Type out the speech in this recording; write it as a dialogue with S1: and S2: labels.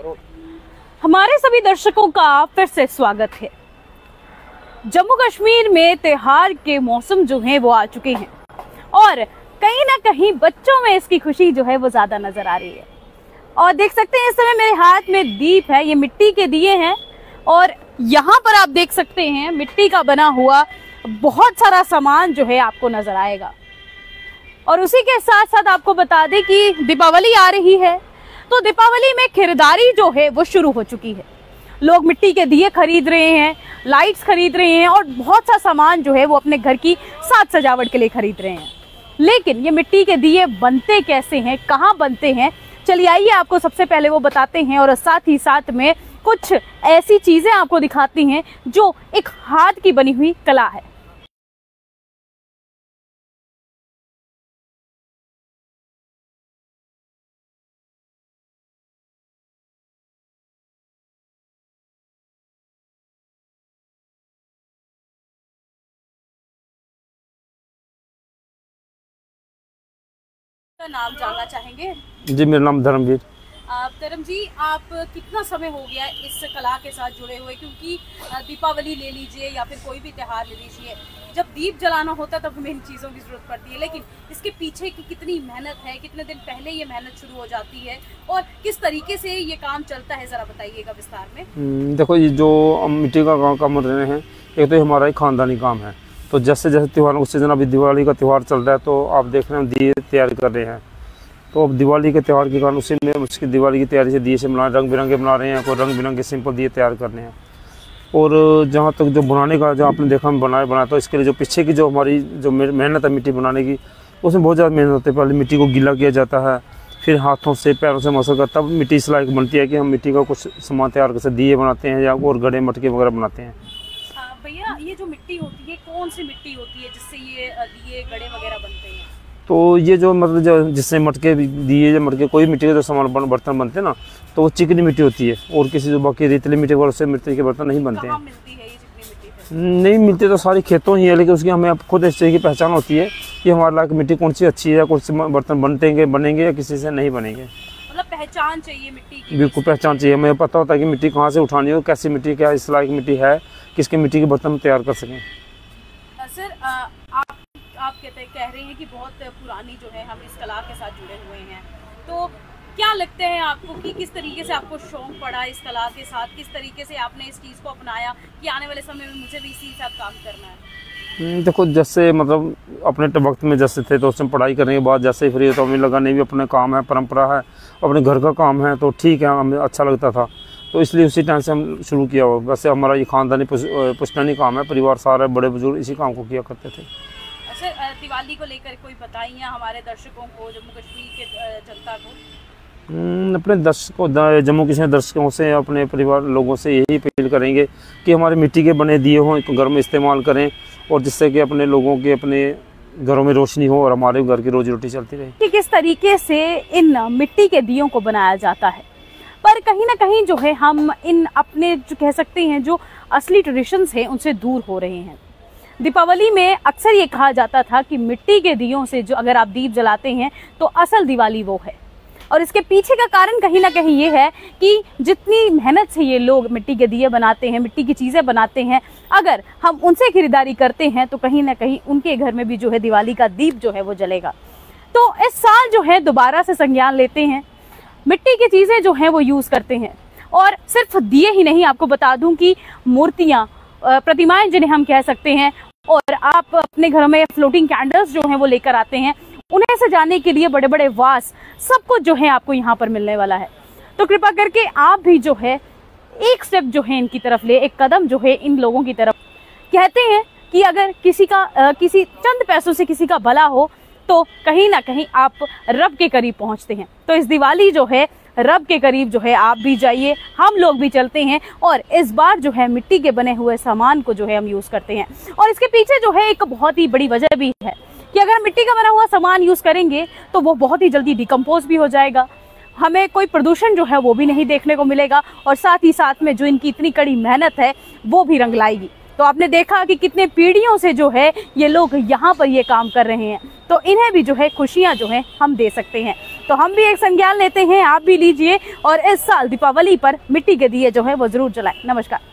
S1: हमारे सभी दर्शकों का फिर से स्वागत है। जम्मू कश्मीर में त्योहार के मौसम जो है वो आ चुके हैं और कहीं ना कहीं बच्चों में इसकी खुशी जो है वो ज्यादा नजर आ रही है। और देख सकते हैं इस समय मेरे हाथ में दीप है, ये मिट्टी के दिए हैं और यहाँ पर आप देख सकते हैं मिट्टी का बना हुआ बहुत सारा सामान जो है आपको नजर आएगा। और उसी के साथ साथ आपको बता दें कि दीपावली आ रही है, तो दीपावली में खरीदारी जो है वो शुरू हो चुकी है। लोग मिट्टी के दिए खरीद रहे हैं, लाइट्स खरीद रहे हैं और बहुत सा सामान जो है वो अपने घर की साज सजावट के लिए खरीद रहे हैं। लेकिन ये मिट्टी के दिए बनते कैसे हैं, कहाँ बनते हैं, चलिए आइए आपको सबसे पहले वो बताते हैं और साथ ही साथ में कुछ ऐसी चीजें आपको दिखाती हैं जो एक हाथ की बनी हुई कला है। नाम जानना चाहेंगे?
S2: जी, मेरा नाम धर्मवीर।
S1: धर्म जी, आप कितना समय हो गया इस कला के साथ जुड़े हुए? क्योंकि दीपावली ले लीजिए या फिर कोई भी त्योहार ले लीजिए, जब दीप जलाना होता है तब हमें इन चीज़ों की जरूरत पड़ती है, लेकिन इसके पीछे की कितनी मेहनत है, कितने दिन पहले ये मेहनत शुरू हो जाती है और किस तरीके से ये काम चलता है, जरा बताइएगा विस्तार में।
S2: देखो, ये जो हम मिट्टी का काम कर रहे हैं, एक तो हमारा ही खानदानी काम है। तो जैसे जैसे त्योहारों का सीजन, अभी दिवाली का त्यौहार चल रहा है, तो आप देख रहे हैं दिए तैयार कर रहे हैं। तो अब दिवाली के त्यौहार के कारण उसी में उसकी दिवाली की तैयारी से दिए से बना रंग बिरंगे बना रहे हैं, कोई रंग बिरंगे सिंपल दिए तैयार कर रहे हैं। और जहाँ तक जो बनाने का जो आपने देखा हम बनाया तो इसके लिए जो पीछे की जो हमारी जो मेहनत है मिट्टी बनाने की, उसमें बहुत ज़्यादा मेहनत होती है। पहले मिट्टी को गीला किया जाता है, फिर हाथों से पैरों से मसल कर तब मिट्टी इस लायक बनती है कि हम मिट्टी का कुछ सामान तैयार कर दिए बनाते हैं या और गड़े मटके वगैरह बनाते हैं।
S1: भैया, ये जो मिट्टी होती है कौन सी मिट्टी होती है जिससे ये दिए गड़े वगैरह बनते हैं?
S2: तो ये जो मतलब जो जिससे मटके दिए या मटके कोई मिट्टी के जो सामान बर्तन बनते हैं ना, तो वो चिकनी मिट्टी होती है और किसी जो बाकी रेतीली मिट्टी वगैरह से मिट्टी के बर्तन नहीं बनते हैं।
S1: मिलती है ये चिकनी मिट्टी?
S2: नहीं मिलती, तो सारी खेतों ही है, लेकिन उसकी हमें खुद इस चीज़ की पहचान होती है कि हमारे लायक मिट्टी कौन सी अच्छी है या कौन से बर्तन बनेंगे या किसी से नहीं बनेंगे।
S1: मतलब पहचान चाहिए मिट्टी की?
S2: बिल्कुल पहचान चाहिए, हमें पता होता है कि मिट्टी कहाँ से उठानी हो, कैसी मिट्टी, क्या इस लायक मिट्टी है, किसके मिट्टी के बर्तन तैयार कर सकें।
S1: सर, आप कह रहे हैं कि बहुत पुरानी जो है हम इस कला के साथ जुड़े हुए हैं, तो क्या लगता है आपको कि किस तरीके से आपको शौक पड़ा इस कला के साथ, किस तरीके से आपने इस चीज़ को अपनाया कि आने वाले समय में मुझे भी इसी के साथ काम करना है?
S2: देखो, जैसे मतलब अपने वक्त में जैसे थे तो उसमें पढ़ाई करने के बाद जैसे ही फ्री तो हमें लगा नहीं भी अपना काम है, परंपरा है, अपने घर का काम है, तो ठीक है, हमें अच्छा लगता था, तो इसलिए उसी टाइम से हम शुरू किया हुआ। वैसे हमारा ये खानदानी पुश्तैनी काम है, परिवार सारे बड़े बुजुर्ग इसी काम को किया करते थे।
S1: अच्छा, दिवाली को लेकर कोई बताइए हमारे दर्शकों को, जम्मू कश्मीर के जनता को।
S2: अपने जम्मू कश्मीर दर्शकों से, अपने परिवार लोगों से यही अपील करेंगे कि हमारे मिट्टी के बने दिए हों घर में इस्तेमाल करें, और जिससे कि अपने लोगों के अपने घरों में रोशनी हो और हमारे घर की रोजी रोटी चलती रहे।
S1: कि किस तरीके से इन मिट्टी के दियों को बनाया जाता है, पर कहीं ना कहीं जो है हम इन अपने जो कह सकते हैं जो असली ट्रेडिशंस हैं उनसे दूर हो रहे हैं। दीपावली में अक्सर ये कहा जाता था कि मिट्टी के दियों से जो अगर आप दीप जलाते हैं तो असल दिवाली वो है, और इसके पीछे का कारण कहीं ना कहीं ये है कि जितनी मेहनत से ये लोग मिट्टी के दिए बनाते हैं, मिट्टी की चीज़ें बनाते हैं, अगर हम उनसे खरीदारी करते हैं तो कहीं ना कहीं उनके घर में भी जो है दिवाली का दीप जो है वो जलेगा। तो इस साल जो है दोबारा से संज्ञान लेते हैं, मिट्टी की चीज़ें जो हैं वो यूज़ करते हैं। और सिर्फ दिए ही नहीं, आपको बता दूं कि मूर्तियाँ, प्रतिमाएं जिन्हें हम कह सकते हैं, और आप अपने घरों में फ्लोटिंग कैंडल्स जो हैं वो लेकर आते हैं, उन्हें सजाने के लिए बड़े बड़े वास, सब कुछ जो है आपको यहाँ पर मिलने वाला है। तो कृपा करके आप भी जो है एक स्टेप जो है इनकी तरफ ले, एक कदम जो है इन लोगों की तरफ। कहते हैं कि अगर किसी चंद पैसों से किसी का भला हो तो कहीं ना कहीं आप रब के करीब पहुंचते हैं। तो इस दिवाली जो है रब के करीब जो है आप भी जाइए, हम लोग भी चलते हैं, और इस बार जो है मिट्टी के बने हुए सामान को जो है हम यूज़ करते हैं। और इसके पीछे जो है एक बहुत ही बड़ी वजह भी है कि अगर मिट्टी का बना हुआ सामान यूज़ करेंगे तो वो बहुत ही जल्दी डिकम्पोज भी हो जाएगा, हमें कोई प्रदूषण जो है वो भी नहीं देखने को मिलेगा, और साथ ही साथ में जो इनकी इतनी कड़ी मेहनत है वो भी रंग लाएगी। तो आपने देखा कि कितने पीढ़ियों से जो है ये लोग यहाँ पर ये काम कर रहे हैं, तो इन्हें भी जो है खुशियाँ जो है हम दे सकते हैं। तो हम भी एक संज्ञान लेते हैं, आप भी लीजिए और इस साल दीपावली पर मिट्टी के दिए जो है वो जरूर जलाएं। नमस्कार।